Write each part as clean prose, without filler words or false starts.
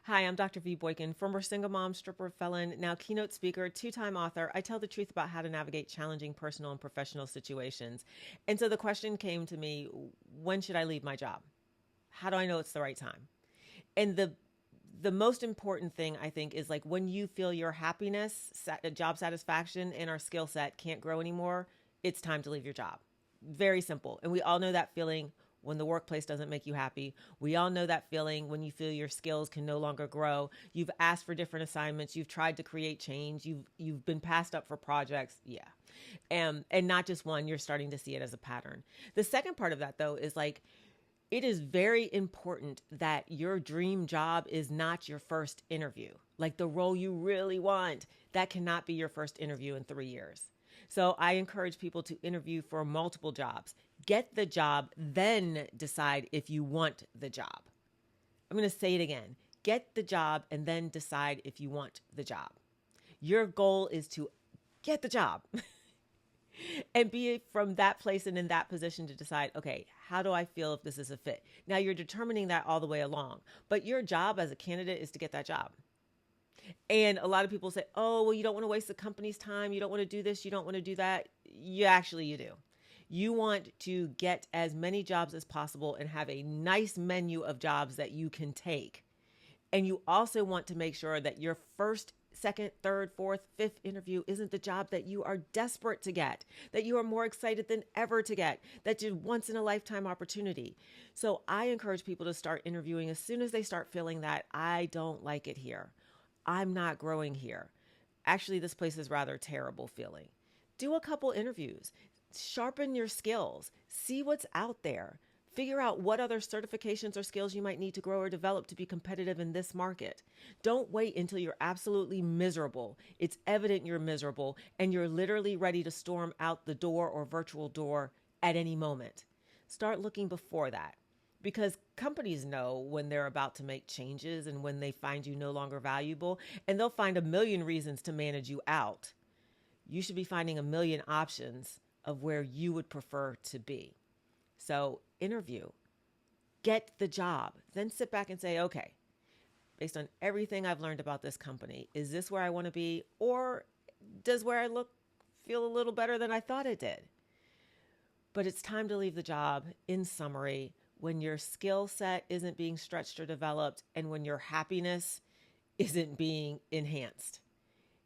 Hi, I'm Dr. V. Boykin, former single mom, stripper, felon, now keynote speaker, two-time author. I tell the truth about how to navigate challenging personal and professional situations. And so the question came to me, when should I leave my job? How do I know it's the right time? And the most important thing I think is like when you feel your happiness, job satisfaction, and our skill set can't grow anymore, it's time to leave your job. Very simple. And we all know that feeling when the workplace doesn't make you happy. We all know that feeling when you feel your skills can no longer grow. You've asked for different assignments. You've tried to create change. You've been passed up for projects. Yeah. And not just one, you're starting to see it as a pattern. The second part of that though is like it is very important that your dream job is not your first interview. Like the role you really want, that cannot be your first interview in 3 years. So I encourage people to interview for multiple jobs. Get the job, then decide if you want the job. I'm going to say it again. Get the job and then decide if you want the job. Your goal is to get the job and be from that place and in that position to decide, okay, how do I feel if this is a fit? Now you're determining that all the way along, but your job as a candidate is to get that job. And a lot of people say, oh, well, you don't want to waste the company's time. You don't want to do this. You don't want to do that. You do. You want to get as many jobs as possible and have a nice menu of jobs that you can take. And you also want to make sure that your first, second, third, fourth, fifth interview isn't the job that you are desperate to get, that you are more excited than ever to get, that's a once in a lifetime opportunity. So I encourage people to start interviewing as soon as they start feeling that I don't like it here. I'm not growing here. Actually, this place is rather terrible feeling. Do a couple interviews, sharpen your skills, see what's out there. Figure out what other certifications or skills you might need to grow or develop to be competitive in this market. Don't wait until you're absolutely miserable. It's evident you're miserable and you're literally ready to storm out the door or virtual door at any moment. Start looking before that because companies know when they're about to make changes and when they find you no longer valuable, and they'll find a million reasons to manage you out. You should be finding a million options of where you would prefer to be. So interview, get the job, then sit back and say, okay, based on everything I've learned about this company, is this where I want to be? Or does where I look feel a little better than I thought it did? But it's time to leave the job, in summary, when your skill set isn't being stretched or developed and when your happiness isn't being enhanced.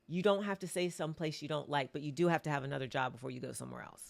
You don't have to say someplace you don't like, but you do have to have another job before you go somewhere else.